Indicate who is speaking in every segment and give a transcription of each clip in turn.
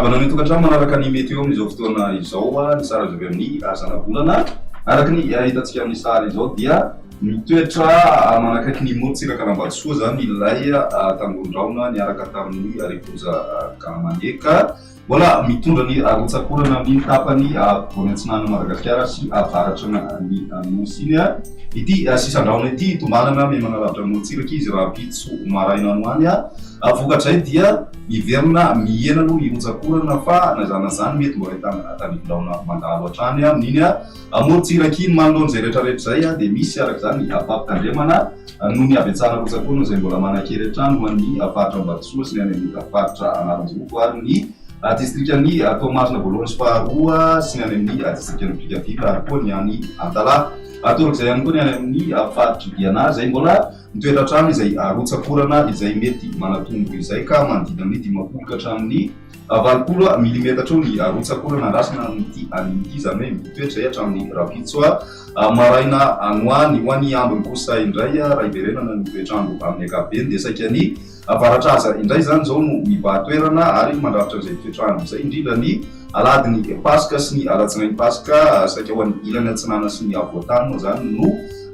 Speaker 1: Firavana ny tokantrano manaraka ny mety eo amin'izao fotoana izao ny sara azo avy amin'ny azana volana araka ny hitantsika amin'ny sary izao dia mitoetra manakaiky ny morontsiraka Ambatosoa zany ilay tangolindraona niaraka tamin'ny Repoza Kamaneka mbola mitondra ny arotsakorana amin'ny tapany voninantsinana Madagasikara sy avaratra ny nosy iny ity sisandraona ity tombanana me manalavitra morontsiraka izy raha pitso maraina anoany vokatray dia miverina mihena aloha irotsakorana fa nazana zany mety mbola ahitana tanivondraona mandalo hatrany amin'iny morontsiraka iny manoloana zay rehetrarehetra zay dia misy araka zany ampampitandremana noho ny avy-atsara rotsakorana zay mbola manakery hatrany ho an'ny faritra Ambatosoa sy ny any amin'ny faritra Analanjoro ary ny distriktan'ny Toamasina voalohany sy faharoa sy ny any amin'ny distriktan'ny Brickaville ary koa ny any Antala atoraka izay ihany koa ny any amin'ny faritra Biana zay mbola mitoetra hatrany izay rotsakorana izay mety manatombo izay ka manodidina ny 50 ka hatramin'ny 20 milimetatra ny rotsakorana andrasana amin'ity an'ity zany hoe mitoetra hatramin'ny rapitso maraina anoany ho an'ny ambiny kosa indray raha iverenana ny toetrandro amin'ny ankapobeny dia saika ny avaratra aza indray zany zao no mibahatoerana ary mandrafitra izay toetrandro izay indrindra ny aladiny Paska sy ny alatsinainy Paska saika ho an'ny ilany atsinana sy ny avoatany moa zany no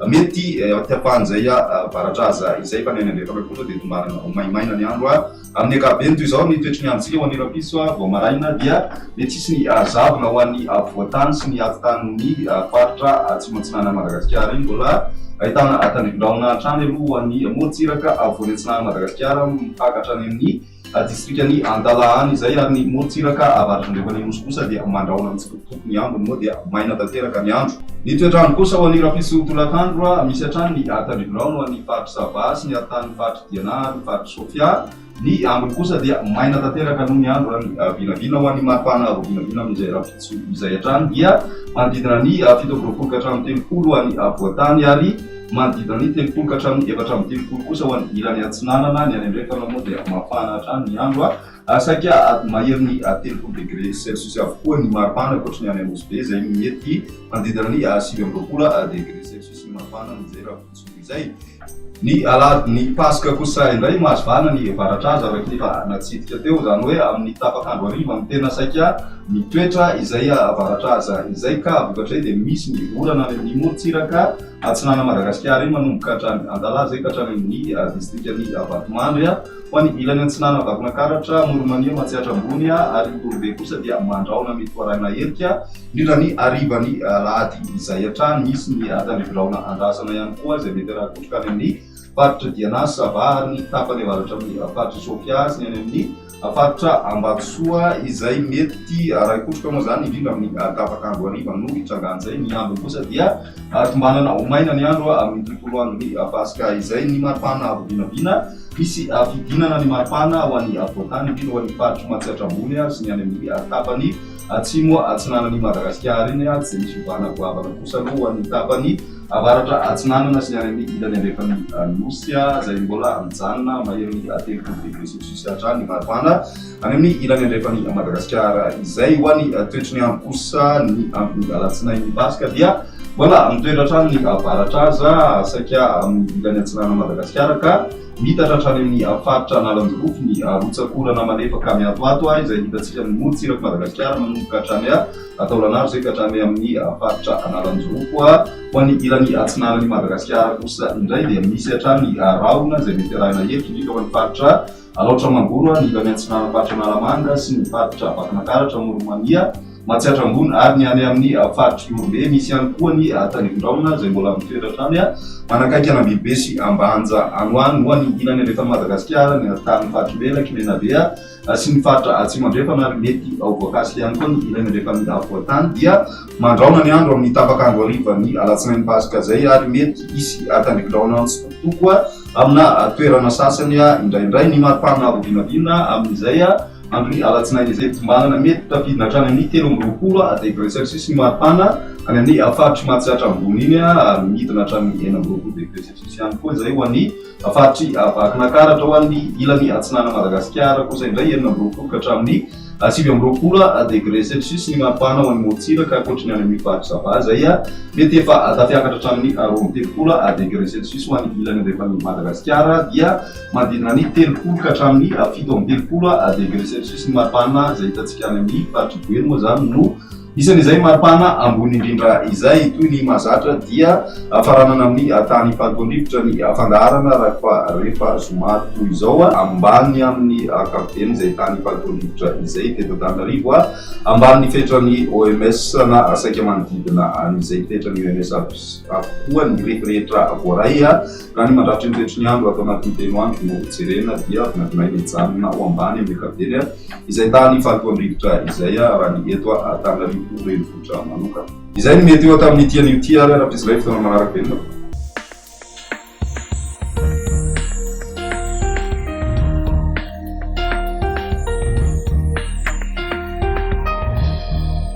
Speaker 1: mety tiapan'izay avaratra aza izay fa ny any andrefana kosa dia tombarana maimaina ny andro amin'ny ankapobeny toy izao ny toetry ny antsika ho an'ny rapitso vao maraina dia mety tsisy ny zavona ho an'ny avoatany sy ny atitan'ny faritra atsimo-atsinana Madagasikara iny mbola ahitana tanivondraona hatrany aloha ho an'ny morontsiraka voninantsinana Madagasikara mipakatra any amin'ny distriktan'ny Antala any izay ary ny morontsiraka avaratra andrefana nosy kosa dia mandraona mitsitokotoko ny andro moa dia maina tanteraka ny andro. Ny toetrandro kosa ho an'ny rapitso tolakandro misy hatrany ny tanivondraona ho an'ny faritra Sava sy ny atan'ny faritra Diana ny faritra Sofia ny ambiny kosa dia maina tanteraka noho ny andro any vinavina ho an'ny maripana vinavina amin'izay rapitso izay hatrany dia manodidina ny 7 ka hatramin'ny 30 any avoatany ary manodidina ny 30 ka hatramin'ny 430 kosa ho an'ny ilany atsinanana ny any andrefana moa dia mafana hatrany ny andro saika mahery ny 30 degré Celsius avokoa ny maripana ankoatra ny any Anosibe izay mety manodidina ny 9 degré Celsius ny maripana amin'izay rapitso izay. Ny aladiny Paska kosa indray mahazivana ny avaratra aza araka efa natsidika teo zany hoe amin'ny tapakandro hariva ny tena saika mitoetra izay avaratra aza izay ka vokatray dia misy ny orana any amin'ny morontsiraka atsinana Madagasikara iny manomboka hatrany Antala zay ka hatrany amin'ny distriktan'ny Vatomandry ho an'ny ilany atsinana Vakonakaratra Morimania Matsiatra ambony ary Torobe kosa dia mandraona mety hoarahina herika indrindra ny arivany lahady izay hatrany misy ny tanivondraona andrasana ihany koa izay mety rakotraka any amin'ny faritra Diana Sava ary ny tapany avaratra amin'ny faritra Sofia sy ny any amin'ny faritra Ambatosoa izay mety rakotraka moa zany indrindra amin'ny tapakandro hariva no hitrangan'izay ny ambiny kosa dia tombanana maina ny andro amin'ny tontolo andron'ny Paska izay ny maripana vinavina misy fidinana ny maripana ho an'ny avoatany indrindra ho an'ny faritra Matsiatra ambony sy ny any amin'ny tapany atsimo atsinanan'ny Madagasikara iny tsy misy ovana goavana kosa aloha ho an'ny tapany avaratra atsinanana sy ny any amin'ny ilany andrefan'ny nosy izay mbola mijanona mahery ny 30 degré Celsius hatrany ny maripana any amin'ny ilany andrefan'ny Madagasikara izay ho an'ny toetry ny andro kosa ny amin'ny alatsinainy Paska dia mbola mitoetra hatrany ny avaratra aza saika amin'ny ilany atsinana Madagasikara ka mitatra hatrany amin'ny faritra Analanjoro ny rotsakorana malefaka miatoato izay hitantsika ny morontsiraka Madagasikara manomboka hatrany Taolagnaro zay ka hatrany amin'ny faritra Analanjoro koa ho an'ny ilany atsinanan'ny Madagasikara kosa indray dia misy hatrany rahona izay mety arahina hevitra indrindra ho an'ny faritra Alaotra Mangoro ny ilany atsinana faritra Analamanga sy ny faritra Vakonakaratra Morimania Matsiatra ambony ary ny any amin'ny faritra Torobe misy ihany koa ny tanivondraona izay mbola mitoetra hatrany manakaiky Anambibe sy Ambanja anoany ho an'ny ilany andrefan'ny Madagasikara ny tany faritra Bela Kimenabe sy ny faritra Atsimo andrefana ary mety ao Voakasika ihany koa ny ilany andrefan'ny avoatany dia mandraona ny andro amin'ny tapakandro hariva ny alatsinainy Paska zay ary mety isy tanivondraona tsitokotoko amina toerana sasany indraindray ny maripana vinavina amin'izay andro alatsinainy izay tombanana mety tafidina hatrany amin'ny 13 degré Celsius ny maripana any amin'ny faritra Matsiatra ambony iny midina hatrany 19 degré Celsius ihany koa izay ho an'ny faritra Vakonakaratra ho an'ny ilany atsinana Madagasikara kosa indray 19 ka hatramin'ny 20 degré celsius ny mapana ho an'ny motsiraka ankoatrany any amin'ny fahatr'zava zay mety efa tafiakatra hatramin'ny 20 degré celsius ho an'ny ilany rehefa ny Madagasikara dia manodidina ny 30 ka hatramin'ny 17 degré celsius ny mapana zay hitantsika any amin'ny faritry Boeny moa zany no isan'izay maripana ambony indrindra izay toy ny mahazatra dia faranana amin'ny tany fahatondrivotra ny afangarana rehefa zoma toy izao ambany amin'ny ankapobeny izay tany fahatondrivotra izay teto Antananarivo ambany ny fetrany OMS na saika manodidina an'izay fetrany OMS avokoa ny rehetrarehetra voaray raha ny mandrafitra ny toetr'ny andro atao anatin'ny telo andro no jerena dia vinavinaina hijanona ao ambany amin'ny ankapobeny izay tany fahatondrivotra izay raha ny eto Antananarivo renivohitra manokana. Izay ny mety eo tamin'ny tian'io ty ary raha-piziray fotoana manaraka be.